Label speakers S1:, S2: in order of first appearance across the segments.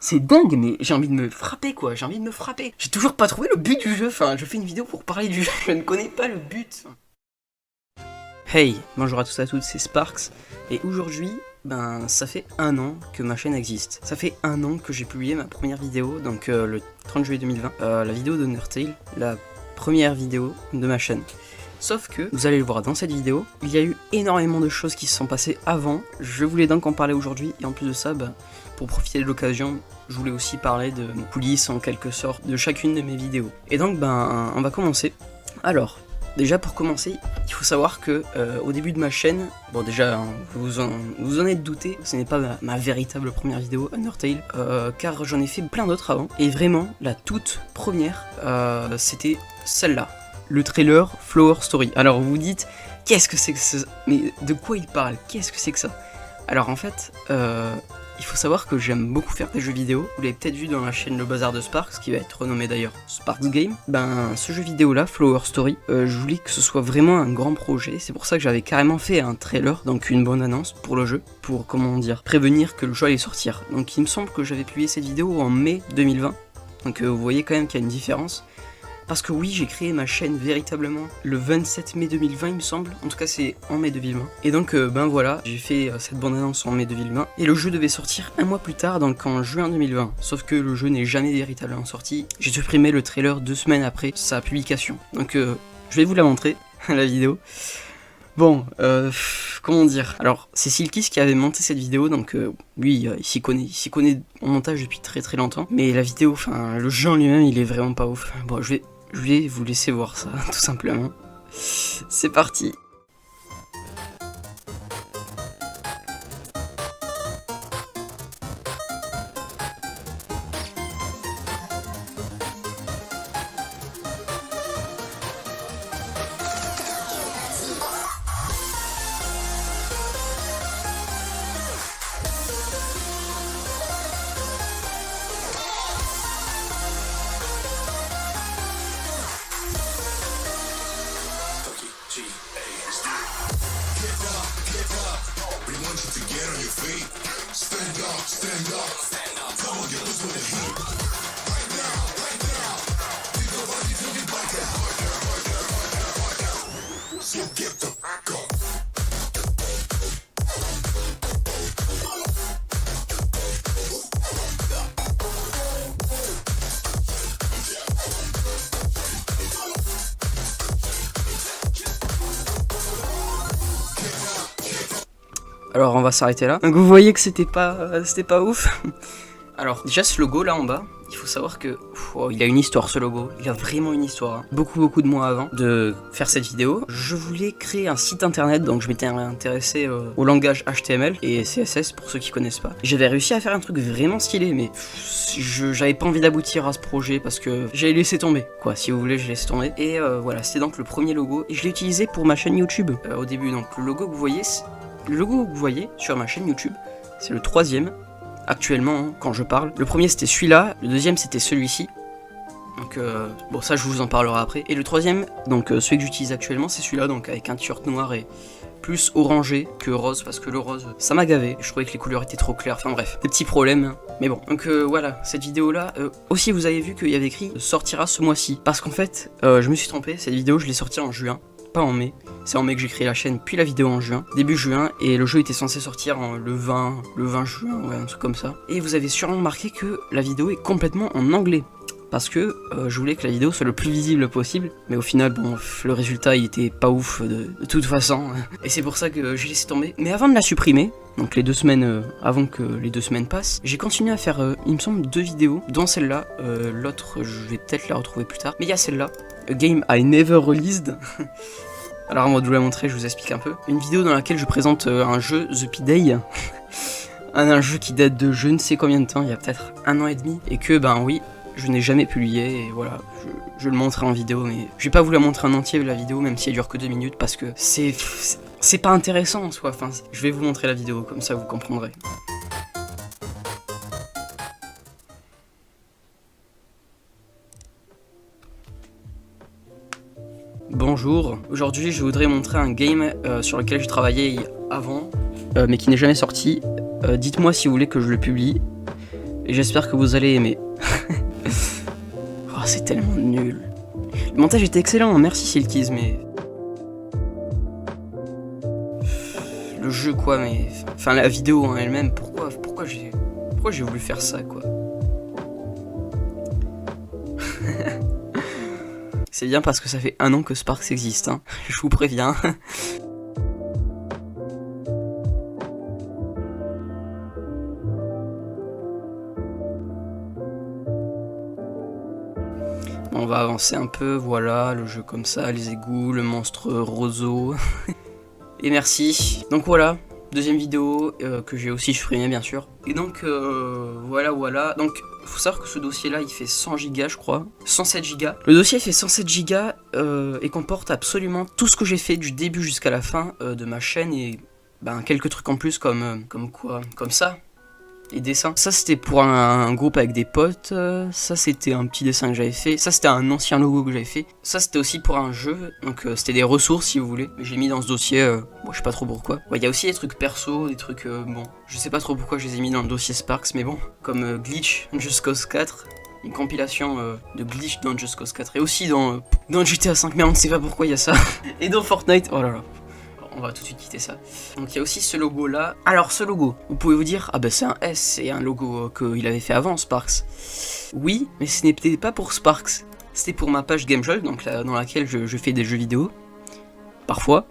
S1: C'est dingue, mais j'ai envie de me frapper quoi, j'ai envie de me frapper. J'ai toujours pas trouvé le but du jeu, enfin je fais une vidéo pour parler du jeu, je ne connais pas le but. Hey, bonjour à tous et à toutes, c'est Sparks, et aujourd'hui, ça fait 1 an que ma chaîne existe. Ça fait 1 an que j'ai publié ma première vidéo, donc le 30 juillet 2020, la vidéo d'Undertale, la première vidéo de ma chaîne. Sauf que, vous allez le voir dans cette vidéo, il y a eu énormément de choses qui se sont passées avant, je voulais donc en parler aujourd'hui, et en plus de ça, pour profiter de l'occasion, je voulais aussi parler de coulisses en quelque sorte de chacune de mes vidéos. Et donc on va commencer. Alors, déjà pour commencer, il faut savoir que au début de ma chaîne, bon déjà vous en êtes douté, ce n'est pas ma véritable première vidéo Undertale, car j'en ai fait plein d'autres avant, et vraiment la toute première, c'était celle-là. Le trailer Flower Story. Alors vous vous dites, qu'est-ce que c'est que ça? Mais de quoi il parle? Qu'est-ce que c'est que ça? Alors en fait, il faut savoir que j'aime beaucoup faire des jeux vidéo. Vous l'avez peut-être vu dans la chaîne Le Bazar de Sparks, qui va être renommé d'ailleurs Sparks Game. Ce jeu vidéo là, Flower Story, je voulais que ce soit vraiment un grand projet. C'est pour ça que j'avais carrément fait un trailer, donc une bonne annonce pour le jeu, pour comment dire, prévenir que le jeu allait sortir. Donc il me semble que j'avais publié cette vidéo en mai 2020. Donc vous voyez quand même qu'il y a une différence. Parce que oui, j'ai créé ma chaîne véritablement le 27 mai 2020, il me semble. En tout cas, c'est en mai 2020. Et donc, voilà, j'ai fait cette bande-annonce en mai 2020. Et le jeu devait sortir 1 mois plus tard, donc en juin 2020. Sauf que le jeu n'est jamais véritablement sorti. J'ai supprimé le trailer 2 semaines après sa publication. Donc, je vais vous la montrer, la vidéo. Bon, comment dire? Alors, c'est Silkis qui avait monté cette vidéo, donc lui, il s'y connaît en montage depuis très longtemps. Mais la vidéo, enfin, le jeu en lui-même, il est vraiment pas ouf. Bon, je vais vous laisser voir ça, tout simplement. C'est parti. Alors on va s'arrêter là. Donc vous voyez que c'était pas ouf. Alors déjà ce logo là en bas, il faut savoir que il a une histoire ce logo, il a vraiment une histoire. Hein. Beaucoup de mois avant de faire cette vidéo, je voulais créer un site internet, donc je m'étais intéressé au langage HTML et CSS pour ceux qui connaissent pas. J'avais réussi à faire un truc vraiment stylé, mais j'avais pas envie d'aboutir à ce projet parce que j'avais laissé tomber. Quoi, si vous voulez, j'ai laissé tomber. Et voilà, c'était donc le premier logo et je l'ai utilisé pour ma chaîne YouTube au début. Donc le logo que vous voyez sur ma chaîne YouTube, c'est le 3e. Actuellement, hein, quand je parle. Le premier c'était celui-là, le deuxième c'était celui-ci. Donc bon ça je vous en parlerai après. Et le 3e, donc celui que j'utilise actuellement, c'est celui-là, donc avec un t-shirt noir et plus orangé que rose, parce que le rose ça m'a gavé. Je trouvais que les couleurs étaient trop claires, enfin bref, des petits problèmes. Hein. Mais bon, donc voilà, cette vidéo là, aussi vous avez vu qu'il y avait écrit sortira ce mois-ci. Parce qu'en fait, je me suis trompé, cette vidéo je l'ai sortie en juin. Pas en mai, c'est en mai que j'ai créé la chaîne, puis la vidéo en juin, début juin, et le jeu était censé sortir le 20 juin, ouais, un truc comme ça. Et vous avez sûrement remarqué que la vidéo est complètement en anglais, parce que je voulais que la vidéo soit le plus visible possible, mais au final, bon, le résultat il était pas ouf de toute façon, et c'est pour ça que j'ai laissé tomber. Mais avant de la supprimer, donc les 2 semaines, avant que les 2 semaines passent, j'ai continué à faire, il me semble, 2 vidéos, dont celle-là, l'autre je vais peut-être la retrouver plus tard, mais il y a celle-là, A Game I Never Released. Alors avant de vous la montrer, je vous explique un peu. Une vidéo dans laquelle je présente un jeu, The P-Day, un jeu qui date de je ne sais combien de temps, il y a peut-être 1 an et demi, et que oui, je n'ai jamais publié, et voilà, je le montrerai en vidéo, mais je vais pas vous la montrer en entier la vidéo, même si elle dure que 2 minutes, parce que c'est pas intéressant en soi, enfin, je vais vous montrer la vidéo, comme ça vous comprendrez. Bonjour, aujourd'hui je voudrais montrer un game sur lequel j'ai travaillé avant, mais qui n'est jamais sorti. Dites-moi si vous voulez que je le publie. et j'espère que vous allez aimer. Oh, c'est tellement nul. Le montage était excellent, merci Silkies, mais... Le jeu quoi, mais... Enfin la vidéo en elle-même, pourquoi j'ai voulu faire ça quoi. C'est bien parce que ça fait 1 an que Sparks existe, hein. Je vous préviens. On va avancer un peu, voilà, le jeu comme ça, les égouts, le monstre roseau. Et merci. Donc voilà, deuxième vidéo que j'ai aussi supprimé bien sûr. Et donc voilà. Donc faut savoir que ce dossier là il fait 100 Go je crois, 107 Go. Le dossier fait 107 Go et comporte absolument tout ce que j'ai fait du début jusqu'à la fin de ma chaîne et quelques trucs en plus comme ça. Les dessins. Ça c'était pour un groupe avec des potes, ça c'était un petit dessin que j'avais fait, ça c'était un ancien logo que j'avais fait, ça c'était aussi pour un jeu, donc c'était des ressources si vous voulez, mais j'ai mis dans ce dossier, bon je sais pas trop pourquoi. Il y a aussi des trucs perso, des trucs, bon, je sais pas trop pourquoi je les ai mis dans le dossier Sparks, mais bon, comme Glitch, Just Cause 4, une compilation de Glitch dans Just Cause 4, et aussi dans GTA 5, mais on ne sait pas pourquoi il y a ça, et dans Fortnite, oh là là. On va tout de suite quitter ça. Donc il y a aussi ce logo là. Alors ce logo, vous pouvez vous dire, ah bah c'est un S, c'est un logo qu'il avait fait avant Sparks. Oui, mais ce n'était pas pour Sparks. C'était pour ma page GameJolt, donc dans laquelle je fais des jeux vidéo. Parfois.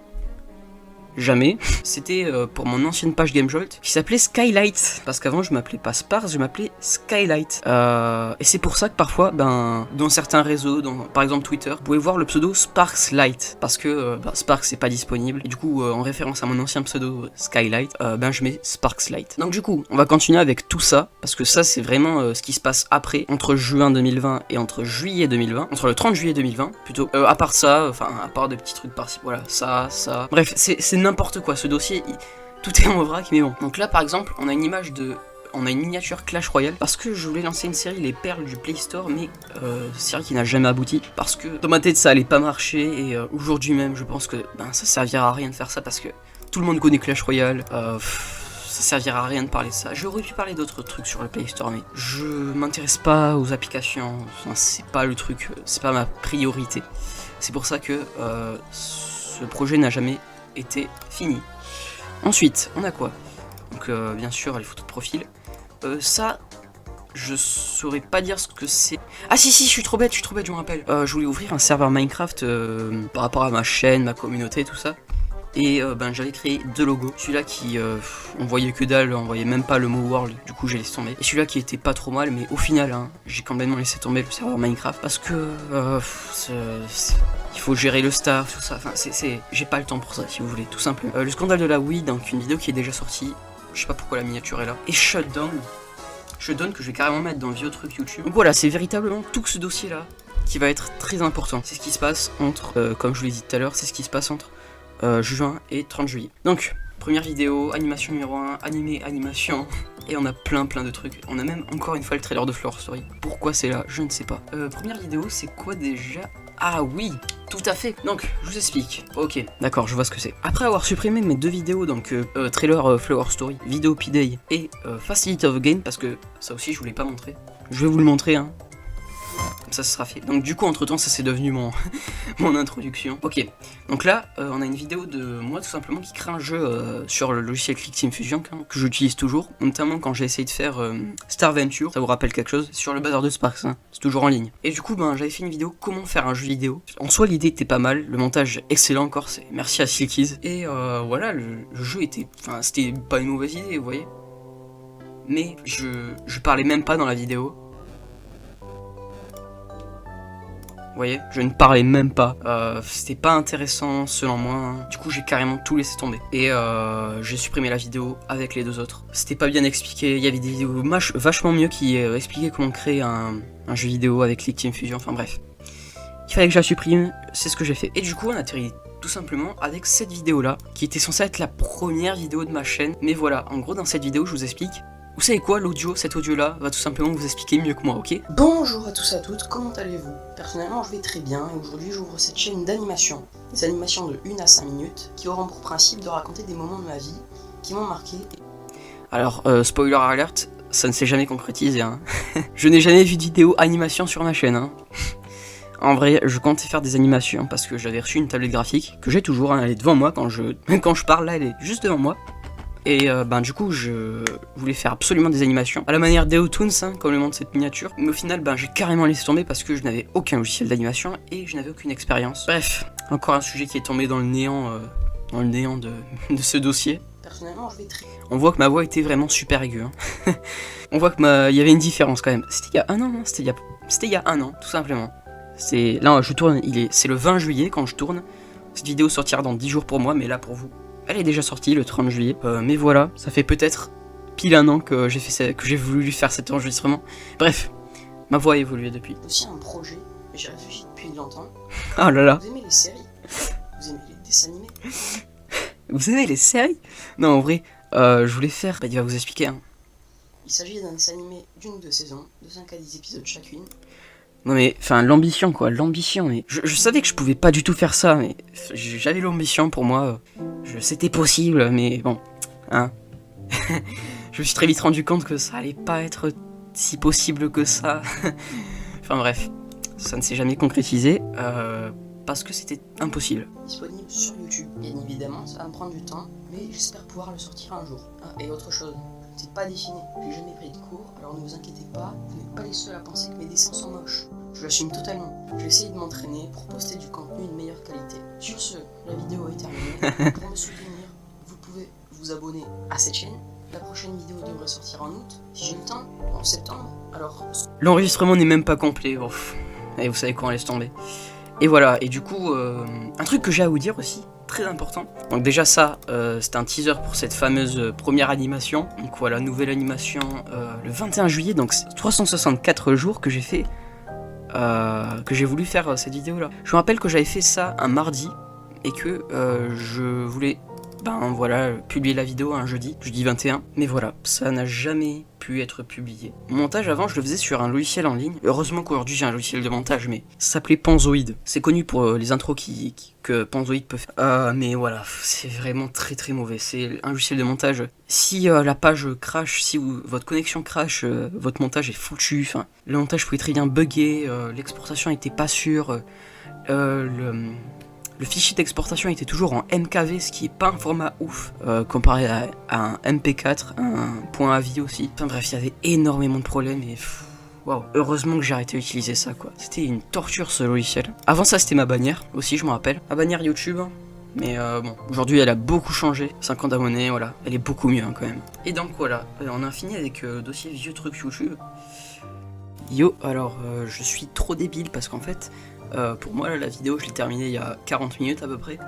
S1: Jamais. C'était pour mon ancienne page GameJolt qui s'appelait Skylight. Parce qu'avant je m'appelais pas Sparks, je m'appelais Skylight. Et c'est pour ça que parfois, dans certains réseaux, par exemple Twitter, vous pouvez voir le pseudo Sparkslight. Parce que Sparks c'est pas disponible. Et du coup, en référence à mon ancien pseudo Skylight, je mets Sparkslight. Donc du coup, on va continuer avec tout ça. Parce que ça c'est vraiment ce qui se passe après, entre juin 2020 et entre juillet 2020. Entre le 30 juillet 2020 plutôt. À part ça, à part des petits trucs par-ci. Voilà, ça. Bref, c'est n'importe quoi, ce dossier, tout est en vrac, mais bon. Donc là, par exemple, on a une miniature Clash Royale, parce que je voulais lancer une série, les perles du Play Store, mais série qui n'a jamais abouti, parce que dans ma tête, ça allait pas marcher, et aujourd'hui même, je pense que ça servira à rien de faire ça, parce que tout le monde connaît Clash Royale, ça servira à rien de parler de ça. J'aurais pu parler d'autres trucs sur le Play Store, mais je m'intéresse pas aux applications, c'est pas le truc, c'est pas ma priorité. C'est pour ça que ce projet n'a jamais été fini. Ensuite, on a quoi? Donc bien sûr les photos de profil. Ça, je saurais pas dire ce que c'est. Ah si, je suis trop bête, je me rappelle. Je voulais ouvrir un serveur Minecraft par rapport à ma chaîne, ma communauté, tout ça. Et j'avais créé 2 logos. Celui-là qui on voyait que dalle, on voyait même pas le mot World, du coup j'ai laissé tomber. Et celui-là qui était pas trop mal, mais au final j'ai complètement laissé tomber le serveur Minecraft parce que il faut gérer le staff, tout ça. J'ai pas le temps pour ça, si vous voulez, tout simplement. Le scandale de la Wii, donc une vidéo qui est déjà sortie. Je sais pas pourquoi la miniature est là. Et Shutdown que je vais carrément mettre dans le vieux truc YouTube. Donc voilà, c'est véritablement tout ce dossier là qui va être très important. C'est ce qui se passe entre, comme je vous l'ai dit tout à l'heure, c'est ce qui se passe entre juin et 30 juillet. Donc, première vidéo, animation numéro 1, animation, et on a plein de trucs. On a même encore une fois le trailer de Flower Story. Pourquoi c'est là? Je ne sais pas. Première vidéo, c'est quoi déjà? Ah oui, tout à fait. Donc, je vous explique. Ok, d'accord, je vois ce que c'est. Après avoir supprimé mes 2 vidéos, donc trailer Flower Story, vidéo P-Day et Facility of Game, parce que ça aussi je voulais pas montrer. Je vais vous le montrer, hein. Comme ça, ce sera fait. Donc du coup, entre temps, ça c'est devenu mon introduction. Ok, donc là, on a une vidéo de moi tout simplement qui crée un jeu sur le logiciel Click Team Fusion que j'utilise toujours, notamment quand j'ai essayé de faire Star Venture. Ça vous rappelle quelque chose? Sur le bazar de Sparks, hein. C'est toujours en ligne. Et du coup, j'avais fait une vidéo comment faire un jeu vidéo. En soi, l'idée était pas mal, le montage excellent encore, c'est merci à Silkies. Et voilà, le jeu était, c'était pas une mauvaise idée, vous voyez. Mais je parlais même pas dans la vidéo. Vous voyez, je ne parlais même pas, c'était pas intéressant selon moi, hein. Du coup j'ai carrément tout laissé tomber. Et j'ai supprimé la vidéo avec les 2 autres. C'était pas bien expliqué, il y avait des vidéos vachement mieux qui expliquaient comment créer un jeu vidéo avec Click Team Fusion, enfin bref. Il fallait que je la supprime, c'est ce que j'ai fait. Et du coup on atterrit tout simplement avec cette vidéo là, qui était censée être la première vidéo de ma chaîne. Mais voilà, en gros dans cette vidéo je vous explique. Vous savez quoi, cet audio là va tout simplement vous expliquer mieux que moi, ok? Bonjour à tous et à toutes, comment allez-vous? Personnellement je vais très bien et aujourd'hui j'ouvre cette chaîne d'animation. Des animations de 1 à 5 minutes qui auront pour principe de raconter des moments de ma vie qui m'ont marqué. Alors, spoiler alert, ça ne s'est jamais concrétisé, hein. Je n'ai jamais vu de vidéo animation sur ma chaîne, hein. En vrai, je comptais faire des animations parce que j'avais reçu une tablette graphique, que j'ai toujours, hein, elle est devant moi quand je parle, là, elle est juste devant moi. Et du coup, je voulais faire absolument des animations, à la manière d'Eotoons, hein, comme le montre cette miniature. Mais au final, j'ai carrément laissé tomber parce que je n'avais aucun logiciel d'animation et je n'avais aucune expérience. Bref, encore un sujet qui est tombé dans le néant de ce dossier. Personnellement, je vais on voit que ma voix était vraiment super aiguë, hein. On voit qu'il y avait une différence quand même. C'était il y a un an, hein, c'était il y a un an, tout simplement. Là, je tourne, c'est le 20 juillet quand je tourne. Cette vidéo sortira dans 10 jours pour moi, mais là pour vous, elle est déjà sortie le 30 juillet. Mais voilà, ça fait peut-être pile un an que j'ai voulu faire cet enregistrement. Bref, ma voix a évolué depuis. Aussi un projet, j'ai réfléchi depuis longtemps. Oh là là. Vous aimez les séries? Vous aimez les dessins animés? Vous aimez les séries? Non, en vrai, je voulais faire... il va vous expliquer, hein. Il s'agit d'un dessin animé d'une ou deux saisons, de 5 à 10 épisodes chacune. Non mais, enfin, l'ambition quoi, l'ambition, mais... Je savais que je pouvais pas du tout faire ça, mais... J'avais l'ambition pour moi, c'était possible, mais bon, hein... Je me suis très vite rendu compte que ça allait pas être si possible que ça. Enfin bref, ça ne s'est jamais concrétisé, parce que c'était impossible. Disponible sur YouTube, bien évidemment, ça va me prendre du temps, mais j'espère pouvoir le sortir un jour. Ah, et autre chose... C'est pas dessiné, j'ai jamais pris de cours, alors ne vous inquiétez pas, vous n'êtes pas les seuls à penser que mes dessins sont moches. Je l'assume totalement. Je vais essayer de m'entraîner pour poster du contenu de meilleure qualité. Sur ce, la vidéo est terminée. Pour me soutenir, vous pouvez vous abonner à cette chaîne. La prochaine vidéo devrait sortir en août, si j'ai le temps, en septembre, alors... L'enregistrement n'est même pas complet, ouf. Et vous savez quoi, laisse tomber. Et voilà, et du coup, un truc que j'ai à vous dire aussi, très important. Donc déjà ça, c'était un teaser pour cette fameuse première animation. Donc voilà, nouvelle animation le 21 juillet, donc 364 jours que j'ai fait, que j'ai voulu faire cette vidéo là. Je me rappelle que j'avais fait ça un mardi et que je voulais, publier la vidéo un jeudi 21. Mais voilà, ça n'a jamais pu être publié. Mon montage avant, je le faisais sur un logiciel en ligne. Heureusement qu'aujourd'hui j'ai un logiciel de montage, mais ça s'appelait Panzoid. C'est connu pour les intros que Panzoid peut faire. Mais voilà, c'est vraiment très très mauvais. C'est un logiciel de montage. Si la page crash, si votre connexion crash, votre montage est foutu. Enfin, le montage pouvait très bien bugger, l'exportation était pas sûre, le fichier d'exportation était toujours en MKV, ce qui est pas un format ouf, comparé à un MP4, un .avi aussi. Enfin bref, il y avait énormément de problèmes et... Waouh, heureusement que j'ai arrêté d'utiliser ça quoi. C'était une torture ce logiciel. Avant ça c'était ma bannière, aussi je me rappelle. Ma bannière YouTube, mais bon, aujourd'hui elle a beaucoup changé. 50 abonnés, voilà, elle est beaucoup mieux quand même. Et donc voilà, on a fini avec dossier vieux trucs YouTube. Yo, alors je suis trop débile parce qu'en fait... pour moi, là, la vidéo, je l'ai terminée il y a 40 minutes à peu près.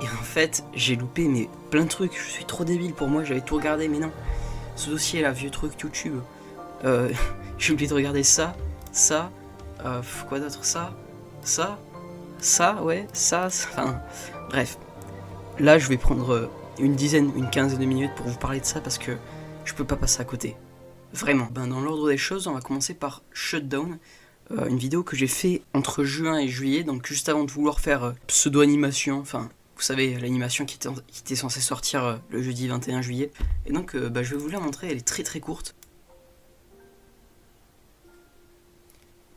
S1: Et en fait, j'ai loupé mais plein de trucs. Je suis trop débile pour moi, j'avais tout regardé, mais non. Ce dossier là, vieux truc YouTube. J'ai oublié de regarder ça, quoi d'autre, ça, ouais, ça, enfin, bref. Là, je vais prendre une quinzaine de minutes pour vous parler de ça parce que je peux pas passer à côté. Vraiment. Dans l'ordre des choses, on va commencer par Shutdown. Une vidéo que j'ai fait entre juin et juillet, donc juste avant de vouloir faire pseudo-animation, enfin, vous savez, l'animation qui était censée sortir le jeudi 21 juillet. Et donc, je vais vous la montrer, elle est très très courte.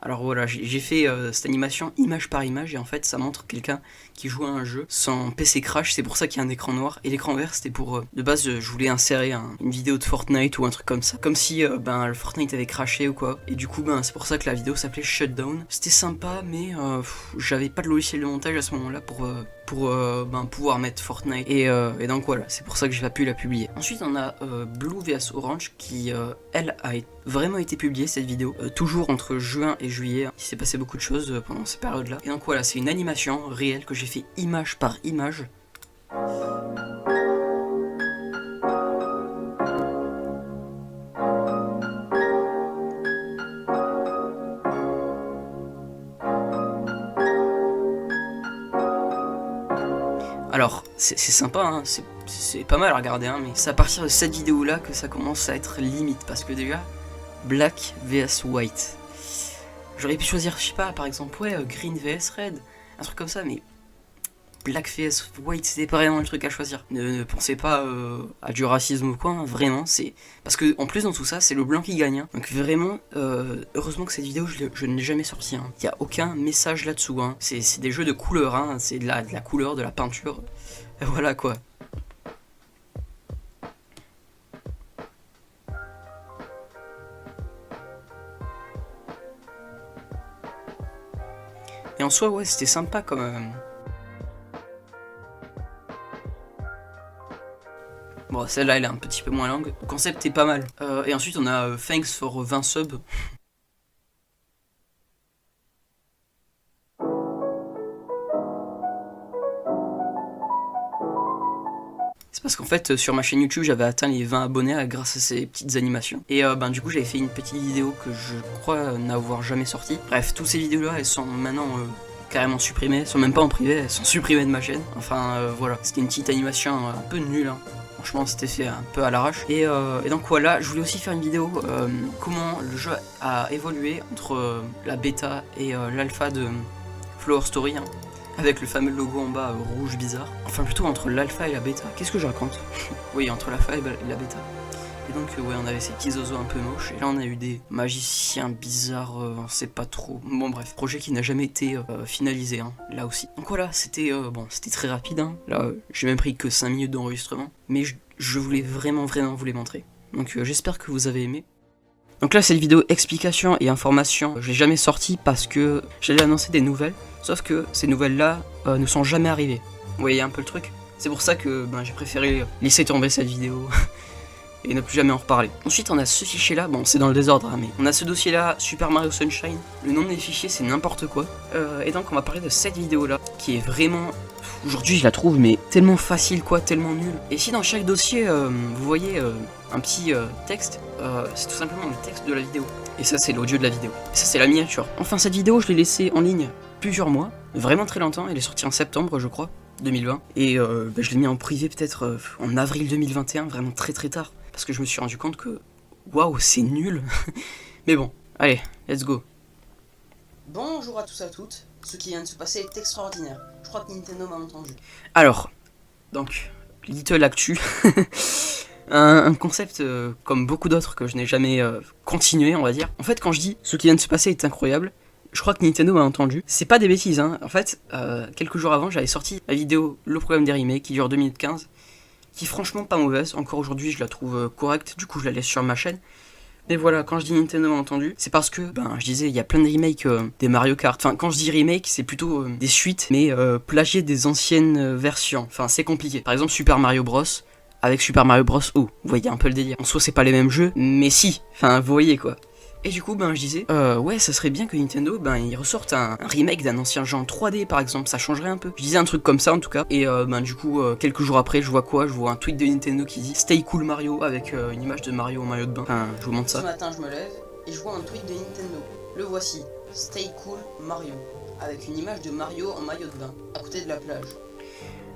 S1: Alors voilà, j'ai fait cette animation image par image et en fait ça montre quelqu'un qui joue à un jeu, son PC crash, c'est pour ça qu'il y a un écran noir. Et l'écran vert c'était pour, de base je voulais insérer une vidéo de Fortnite ou un truc comme ça. Comme si le Fortnite avait crashé ou quoi. Et du coup c'est pour ça que la vidéo s'appelait Shutdown. C'était sympa mais j'avais pas de logiciel de montage à ce moment là pour pouvoir mettre Fortnite. Et donc voilà, c'est pour ça que j'ai pas pu la publier. Ensuite on a Blue vs Orange qui elle a vraiment été publiée cette vidéo. Toujours entre juin et juillet, il s'est passé beaucoup de choses pendant ces périodes là. Et donc voilà, c'est une animation réelle que j'ai fait image par image. Alors, c'est sympa, hein, c'est pas mal à regarder, hein, mais c'est à partir de cette vidéo-là que ça commence à être limite, parce que déjà, Black vs White. J'aurais pu choisir, je sais pas, par exemple, Green vs Red, un truc comme ça, mais blackface, white, c'était pas vraiment le truc à choisir. Ne pensez pas à du racisme ou quoi, hein, vraiment, c'est... Parce que en plus dans tout ça, c'est le blanc qui gagne. Hein. Donc vraiment, heureusement que cette vidéo, je ne l'ai jamais sortie. Hein. Il n'y a aucun message là-dessous. Hein. C'est des jeux de couleurs, hein. C'est de la couleur, de la peinture. Et voilà quoi. Et en soi, ouais, c'était sympa quand même. Bon, celle-là, elle est un petit peu moins longue. Le concept est pas mal. Et ensuite, on a Thanks for 20 subs. C'est parce qu'en fait, sur ma chaîne YouTube, j'avais atteint les 20 abonnés grâce à ces petites animations. Et du coup, j'avais fait une petite vidéo que je crois n'avoir jamais sortie. Bref, toutes ces vidéos-là, elles sont maintenant carrément supprimées. Elles sont même pas en privé, elles sont supprimées de ma chaîne. Enfin, voilà. C'était une petite animation un peu nulle, hein. Franchement, c'était fait un peu à l'arrache. Et donc voilà, je voulais aussi faire une vidéo comment le jeu a évolué entre la bêta et l'alpha de Flower Story, hein, avec le fameux logo en bas rouge bizarre. Enfin plutôt entre l'alpha et la bêta. Qu'est-ce que je raconte? Oui, entre l'alpha et la bêta. Et donc ouais, on avait ces petits oiseaux un peu moches. Et là on a eu des magiciens bizarres, on sait pas trop. Bon bref, projet qui n'a jamais été finalisé, hein, là aussi. Donc voilà, c'était bon, c'était très rapide. Hein. Là, j'ai même pris que 5 minutes d'enregistrement. Mais je voulais vraiment vous les montrer. Donc j'espère que vous avez aimé. Donc là, cette vidéo explication et information, je l'ai jamais sortie parce que j'allais annoncer des nouvelles. Sauf que ces nouvelles-là ne sont jamais arrivées. Vous voyez un peu le truc? C'est pour ça que j'ai préféré laisser tomber cette vidéo et ne plus jamais en reparler. Ensuite, on a ce fichier-là, bon, c'est dans le désordre, hein, mais on a ce dossier-là, Super Mario Sunshine. Le nom des fichiers, c'est n'importe quoi. Et donc, on va parler de cette vidéo-là, qui est vraiment... Aujourd'hui, je la trouve, mais tellement facile, quoi, tellement nulle. Et si dans chaque dossier, vous voyez un petit texte, c'est tout simplement le texte de la vidéo. Et ça, c'est l'audio de la vidéo. Et ça, c'est la miniature. Enfin, cette vidéo, je l'ai laissée en ligne plusieurs mois, vraiment très longtemps. Elle est sortie en septembre, je crois, 2020. Et je l'ai mis en privé peut-être en avril 2021, vraiment très tard. Parce que je me suis rendu compte que, waouh, c'est nul. Mais bon, allez, let's go. Bonjour à tous et à toutes. Ce qui vient de se passer est extraordinaire. Je crois que Nintendo m'a entendu. Alors, donc, Little Actu. un concept comme beaucoup d'autres que je n'ai jamais continué, on va dire. En fait, quand je dis ce qui vient de se passer est incroyable, je crois que Nintendo m'a entendu. C'est pas des bêtises, hein. En fait, quelques jours avant, j'avais sorti la vidéo Le problème des remakes qui dure 2 minutes 15. Qui est franchement pas mauvaise. Encore aujourd'hui, je la trouve correcte. Du coup, je la laisse sur ma chaîne. Mais voilà, quand je dis Nintendo m'a entendu, c'est parce que, je disais, il y a plein de remakes des Mario Kart. Enfin, quand je dis remake, c'est plutôt des suites, mais plagiées des anciennes versions. Enfin, c'est compliqué. Par exemple, Super Mario Bros. Avec Super Mario Bros. Oh, vous voyez un peu le délire. En soi, c'est pas les mêmes jeux, mais si. Enfin, vous voyez quoi. Et du coup, je disais, ouais, ça serait bien que Nintendo, il ressorte un remake d'un ancien jeu en 3D, par exemple, ça changerait un peu. Je disais un truc comme ça, en tout cas. Et du coup, quelques jours après, je vois quoi? Je vois un tweet de Nintendo qui dit Stay Cool Mario, avec une image de Mario en maillot de bain. Enfin, je vous montre ça. Ce matin, je me lève, et je vois un tweet de Nintendo. Le voici, Stay Cool Mario, avec une image de Mario en maillot de bain, à côté de la plage.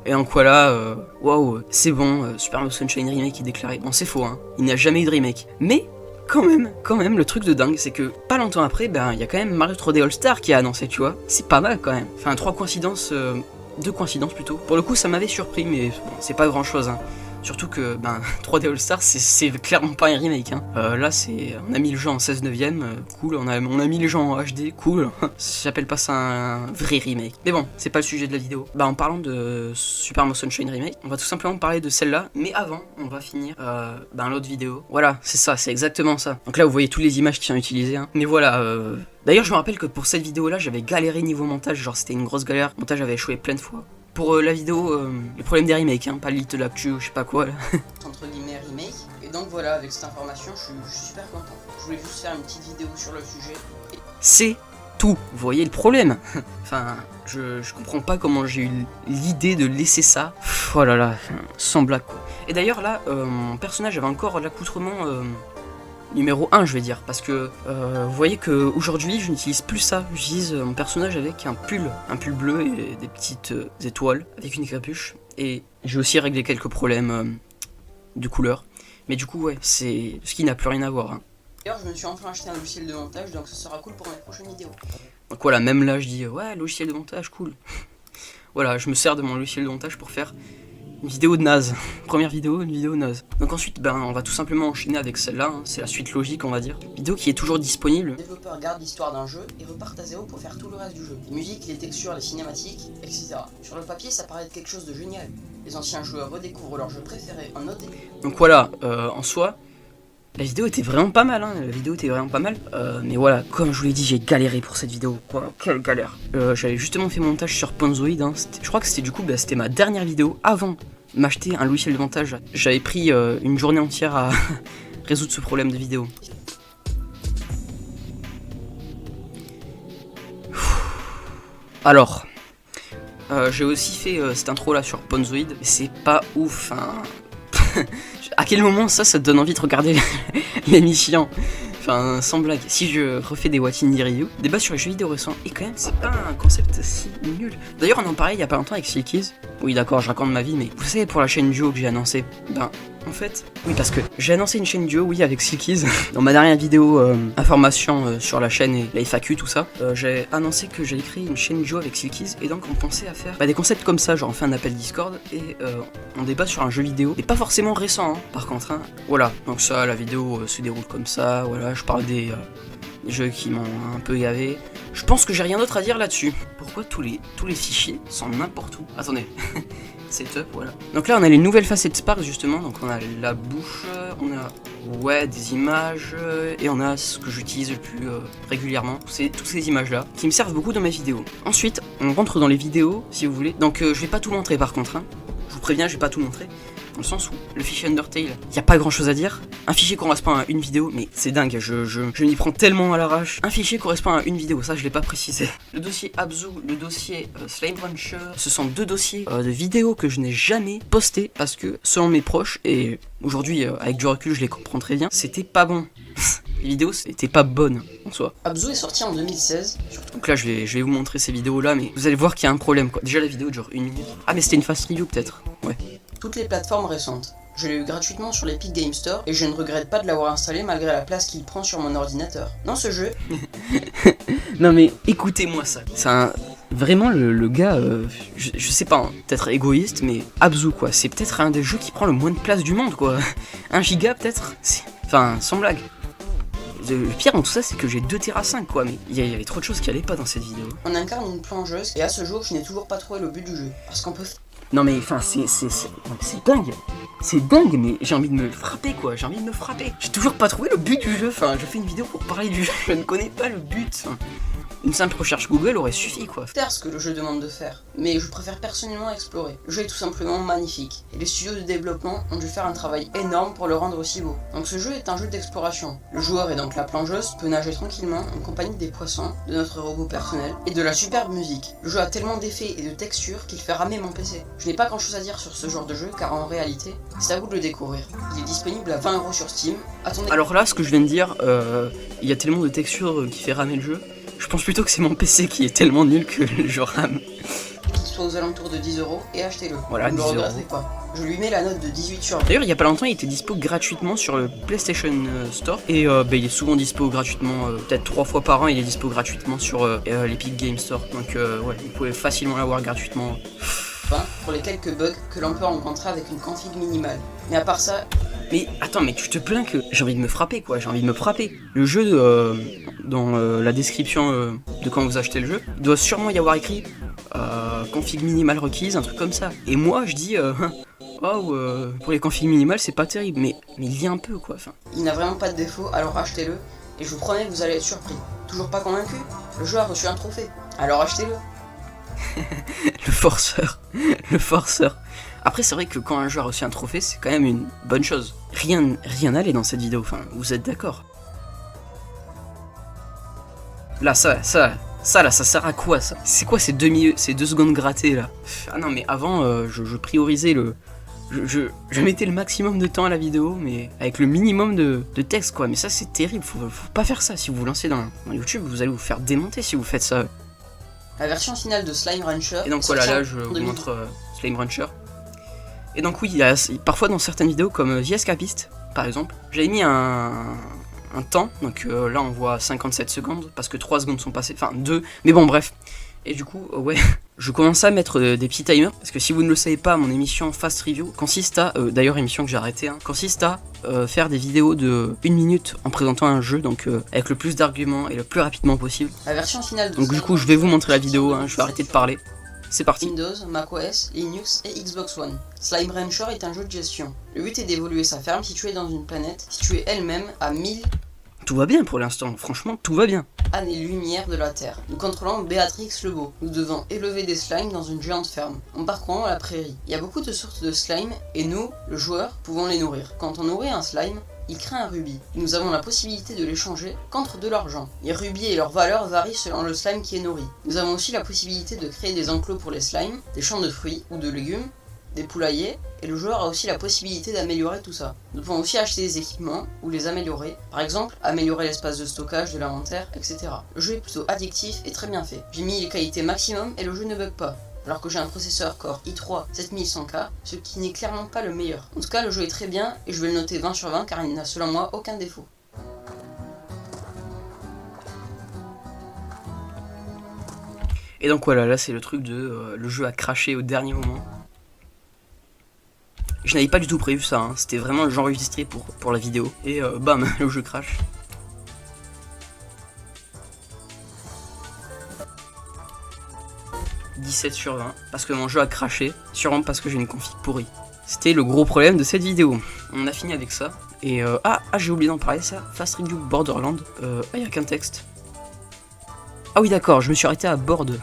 S1: Et donc voilà, waouh, c'est bon, Super Mario Sunshine Remake est déclaré. Bon, c'est faux, hein, il n'y a jamais eu de remake. Mais... Quand même, le truc de dingue, c'est que pas longtemps après, il y a quand même Mario 3D All-Star qui a annoncé, tu vois. C'est pas mal quand même. Enfin, deux coïncidences plutôt. Pour le coup, ça m'avait surpris, mais bon, c'est pas grand chose, hein. Surtout que 3D All-Star c'est clairement pas un remake, hein. Là on a mis le jeu en 16 neuvième, cool, on a mis les gens en HD, cool. J'appelle pas ça un vrai remake. Mais bon, c'est pas le sujet de la vidéo. En parlant de Super Mario Sunshine Remake, on va tout simplement parler de celle-là, mais avant, on va finir l'autre vidéo. Voilà, c'est ça, c'est exactement ça. Donc là vous voyez toutes les images qui sont utilisées, hein. Mais voilà, d'ailleurs je me rappelle que pour cette vidéo là j'avais galéré niveau montage, genre c'était une grosse galère, le montage avait échoué plein de fois. Pour la vidéo, le problème des remakes, hein, pas le Little Actu, je sais pas quoi là. Entre guillemets remake, et donc voilà, avec cette information, je suis super content. Je voulais juste faire une petite vidéo sur le sujet. C'est tout, vous voyez le problème. Enfin, je comprends pas comment j'ai eu l'idée de laisser ça. Oh là là, sans blague quoi. Et d'ailleurs là, mon personnage avait encore l'accoutrement... numéro 1 je vais dire, parce que vous voyez que aujourd'hui je n'utilise plus ça, j'utilise mon personnage avec un pull bleu et des petites étoiles avec une capuche, et j'ai aussi réglé quelques problèmes de couleur, mais du coup ouais, c'est ce qui n'a plus rien à voir, hein. D'ailleurs je me suis enfin acheté un logiciel de montage, donc ça sera cool pour mes prochaines vidéos. Donc voilà, même là je dis ouais, logiciel de montage cool. voilà, je me sers de mon logiciel de montage pour faire une vidéo de naze. Première vidéo, une vidéo naze. Donc ensuite, on va tout simplement enchaîner avec celle-là, hein. C'est la suite logique, on va dire. Vidéo qui est toujours disponible.
S2: Le développeur garde l'histoire d'un jeu et repartent à zéro pour faire tout le reste du jeu. Les musiques, les textures, les cinématiques, etc. Sur le papier, ça paraît être quelque chose de génial. Les anciens joueurs redécouvrent leur jeu préféré en note.
S1: Donc voilà, en soi, la vidéo était vraiment pas mal, hein. La vidéo était vraiment pas mal. Mais voilà, comme je vous l'ai dit, j'ai galéré pour cette vidéo. Quoi, quelle galère. J'avais justement fait mon montage sur Ponzoid, hein. Je crois que c'était du coup, c'était ma dernière vidéo avant de m'acheter un logiciel de montage. J'avais pris une journée entière à résoudre ce problème de vidéo. Alors, j'ai aussi fait cette intro là sur Ponzoid, mais c'est pas ouf, hein. À quel moment ça te donne envie de regarder l'émission? Enfin, sans blague, si je refais des What Indie Review, débat sur les jeux vidéo récents, et quand même, c'est pas un concept si nul. D'ailleurs, on en parlait il y a pas longtemps avec Silkies. Oui, d'accord, je raconte ma vie, mais vous savez, pour la chaîne duo que j'ai annoncé, en fait, oui, parce que j'ai annoncé une chaîne duo, oui, avec Silkies. Dans ma dernière vidéo information sur la chaîne et la FAQ, tout ça, j'ai annoncé que j'allais créer une chaîne duo avec Silkies, et donc on pensait à faire des concepts comme ça, genre on fait un appel Discord, et on débat sur un jeu vidéo, et pas forcément récent, hein, par contre, hein. Voilà, donc ça, la vidéo se déroule comme ça, voilà, je parle des jeux qui m'ont un peu gavé. Je pense que j'ai rien d'autre à dire là-dessus. Pourquoi tous les fichiers sont n'importe où? Attendez. Setup, voilà. Donc là on a les nouvelles facettes Spark justement, donc on a la bouche, on a des images, et on a ce que j'utilise le plus régulièrement, c'est toutes ces images là, qui me servent beaucoup dans mes vidéos. Ensuite, on rentre dans les vidéos, si vous voulez, donc je vais pas tout montrer par contre, hein. Je vous préviens, je vais pas tout montrer. Dans le sens où le fichier Undertale, il n'y a pas grand chose à dire. Un fichier correspond à une vidéo, mais c'est dingue, je m'y prends tellement à l'arrache. Un fichier correspond à une vidéo, ça je l'ai pas précisé. Le dossier Abzu, le dossier Slime Rancher, ce sont deux dossiers de vidéos que je n'ai jamais postés parce que selon mes proches, et aujourd'hui avec du recul je les comprends très bien, c'était pas bon. Les vidéos c'était pas bonnes en soi.
S2: Abzu est sorti en 2016.
S1: Donc là je vais vous montrer ces vidéos là, mais vous allez voir qu'il y a un problème quoi. Déjà la vidéo dure 1 minute. Ah mais c'était une fast review peut-être, ouais.
S2: Toutes les plateformes récentes. Je l'ai eu gratuitement sur l'Epic Game Store et je ne regrette pas de l'avoir installé malgré la place qu'il prend sur mon ordinateur. Dans ce jeu...
S1: Non mais écoutez-moi ça. C'est vraiment le gars, je sais pas, hein, peut-être égoïste, mais Abzu quoi. C'est peut-être un des jeux qui prend le moins de place du monde quoi. 1 giga peut-être. Enfin, sans blague. Le pire dans tout ça, c'est que j'ai 2 Tera 5 quoi, mais il y avait trop de choses qui allaient pas dans cette vidéo.
S2: On incarne une plongeuse et à ce jour, je n'ai toujours pas trouvé le but du jeu. Parce qu'on peut...
S1: Non mais enfin c'est dingue. C'est dingue, mais j'ai envie de me frapper quoi, j'ai envie de me frapper. J'ai toujours pas trouvé le but du jeu, enfin je fais une vidéo pour parler du jeu, je ne connais pas le but. Une simple recherche Google aurait suffi quoi.
S2: Faire ce que le jeu demande de faire, mais je préfère personnellement explorer. Le jeu est tout simplement magnifique, et les studios de développement ont dû faire un travail énorme pour le rendre aussi beau. Donc ce jeu est un jeu d'exploration. Le joueur et donc la plongeuse peut nager tranquillement en compagnie des poissons, de notre robot personnel, et de la superbe musique. Le jeu a tellement d'effets et de textures qu'il fait ramer mon PC. Je n'ai pas grand chose à dire sur ce genre de jeu, car en réalité, c'est à vous de le découvrir. Il est disponible à 20€ sur Steam. Attendez.
S1: Alors là, ce que je viens de dire, il y a tellement de textures qui fait ramer le jeu. Je pense plutôt que c'est mon PC qui est tellement nul que je rame.
S2: Qu'il soit aux alentours de 10€ et achetez-le.
S1: Voilà,
S2: ne le
S1: 10
S2: regrettez pas. Je lui mets la note de 18 sur 20.
S1: D'ailleurs, il y a pas longtemps, il était dispo gratuitement sur le PlayStation Store. Et il est souvent dispo gratuitement, peut-être 3 fois par an, il est dispo gratuitement sur l'Epic Game Store. Donc ouais, vous pouvez facilement l'avoir gratuitement.
S2: Enfin, pour les quelques bugs que l'on peut rencontrer avec une config minimale. Mais à part ça...
S1: Mais attends, mais tu te plains que j'ai envie de me frapper quoi, j'ai envie de me frapper. Le jeu, dans la description de quand vous achetez le jeu, il doit sûrement y avoir écrit config minimale requise, un truc comme ça. Et moi je dis, pour les configs minimales c'est pas terrible, mais il y a un peu quoi. Fin.
S2: Il n'a vraiment pas de défaut, alors achetez-le, et je vous promets que vous allez être surpris. Toujours pas convaincu? Le jeu a reçu un trophée, alors achetez-le.
S1: Le forceur, le forceur. Après c'est vrai que quand un jeu a reçu un trophée, c'est quand même une bonne chose. Rien n'allait dans cette vidéo, enfin, vous êtes d'accord? Là, ça sert à quoi ça? C'est quoi ces 2 secondes grattées là? Ah non mais avant, je priorisais le... Je mettais le maximum de temps à la vidéo, mais avec le minimum de texte quoi. Mais ça c'est terrible, faut pas faire ça. Si vous vous lancez dans YouTube, vous allez vous faire démonter si vous faites ça.
S2: La version finale de Slime Rancher...
S1: Et donc voilà, là je vous montre Slime Rancher. Et donc oui, il y a parfois dans certaines vidéos comme The Escapist, par exemple, j'avais mis un temps, donc là on voit 57 secondes, parce que 3 secondes sont passées, enfin 2, mais bon bref. Et du coup, ouais, Je commence à mettre des petits timers, parce que si vous ne le savez pas, mon émission Fast Review consiste à, d'ailleurs émission que j'ai arrêtée, consiste à faire des vidéos de 1 minute en présentant un jeu, donc avec le plus d'arguments et le plus rapidement possible.
S2: La version finale de
S1: donc du coup je vais vous montrer la vidéo, je vais arrêter de parler. C'est parti.
S2: Windows, macOS, Linux et Xbox One. Slime Rancher est un jeu de gestion. Le but est d'évoluer sa ferme située dans une planète, située elle-même à 1000
S1: Tout va bien pour l'instant, franchement tout va bien.
S2: années-lumière de la Terre. Nous contrôlons Béatrix le Beau. Nous devons élever des slimes dans une géante ferme, en parcourant la prairie. Il y a beaucoup de sortes de slimes, et nous, le joueur, pouvons les nourrir. Quand on nourrit un slime, il crée un rubis. Nous avons la possibilité de l'échanger contre de l'argent. Les rubis et leur valeur varient selon le slime qui est nourri. Nous avons aussi la possibilité de créer des enclos pour les slimes, des champs de fruits ou de légumes, des poulaillers, et le joueur a aussi la possibilité d'améliorer tout ça. Nous pouvons aussi acheter des équipements ou les améliorer, par exemple améliorer l'espace de stockage de l'inventaire, etc. Le jeu est plutôt addictif et très bien fait. J'ai mis les qualités maximum et le jeu ne bug pas, alors que j'ai un processeur Core i3 7100K, ce qui n'est clairement pas le meilleur. En tout cas, le jeu est très bien et je vais le noter 20 sur 20 car il n'a selon moi aucun défaut.
S1: Et donc voilà, là c'est le truc de le jeu a craché au dernier moment. Je n'avais pas du tout prévu ça, c'était vraiment j'enregistrais pour la vidéo. Et bam, le jeu crash. « 17 sur 20, parce que mon jeu a craché, sûrement parce que j'ai une config pourrie. » C'était le gros problème de cette vidéo. On a fini avec ça. Et j'ai oublié d'en parler ça, Fast Review Borderland. Il n'y a qu'un texte. Ah oui d'accord, je me suis arrêté à Board.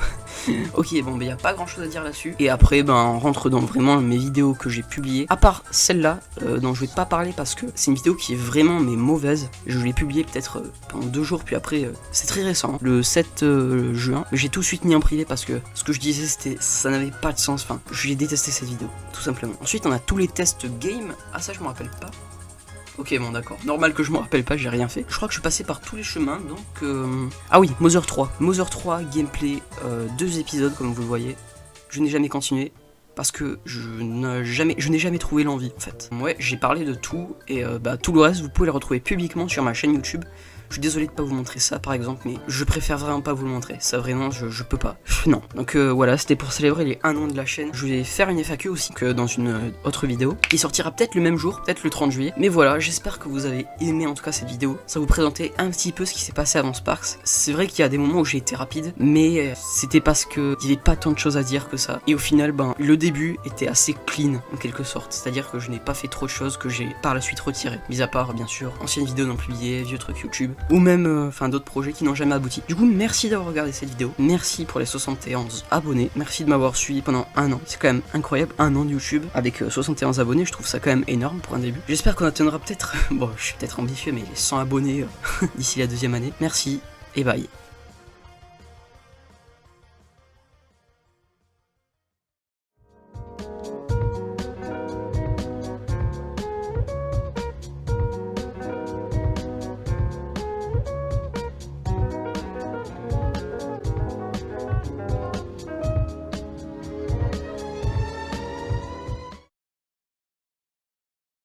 S1: Ok, bon, il n'y a pas grand chose à dire là-dessus. Et après, on rentre dans vraiment mes vidéos que j'ai publiées. À part celle-là, dont je vais pas parler parce que c'est une vidéo qui est vraiment mauvaise. Je l'ai publiée peut-être pendant 2 jours, puis après, c'est très récent, le 7 juin. J'ai tout de suite mis en privé parce que ce que je disais, ça n'avait pas de sens. Enfin, j'ai détesté cette vidéo, tout simplement. Ensuite, on a tous les tests game. Ah, ça, je me rappelle pas. Ok, bon d'accord. Normal que je me rappelle pas, j'ai rien fait. Je crois que je suis passé par tous les chemins, donc... Ah oui, Mother 3. Mother 3, gameplay, 2 épisodes comme vous le voyez. Je n'ai jamais continué, parce que je n'ai jamais trouvé l'envie, en fait. Ouais, j'ai parlé de tout, et tout le reste, vous pouvez le retrouver publiquement sur ma chaîne YouTube. Je suis désolé de pas vous montrer ça par exemple, mais je préfère vraiment pas vous le montrer. Ça vraiment, je peux pas. Non. Donc voilà, c'était pour célébrer les 1 an de la chaîne. Je vais faire une FAQ aussi que dans une autre vidéo, qui sortira peut-être le même jour, peut-être le 30 juillet. Mais voilà, j'espère que vous avez aimé en tout cas cette vidéo. Ça vous présentait un petit peu ce qui s'est passé avant Sparks. C'est vrai qu'il y a des moments où j'ai été rapide, mais c'était parce que il n'y avait pas tant de choses à dire que ça. Et au final, le début était assez clean en quelque sorte. C'est-à-dire que je n'ai pas fait trop de choses que j'ai par la suite retirées. Mis à part, bien sûr, anciennes vidéos non publiées, vieux trucs YouTube. Ou même d'autres projets qui n'ont jamais abouti. Du coup, merci d'avoir regardé cette vidéo, merci pour les 71 abonnés, merci de m'avoir suivi pendant 1 an, c'est quand même incroyable, 1 an de YouTube avec 71 abonnés, je trouve ça quand même énorme pour un début. J'espère qu'on atteindra peut-être, bon je suis peut-être ambitieux, mais les 100 abonnés d'ici la 2e année. Merci et bye.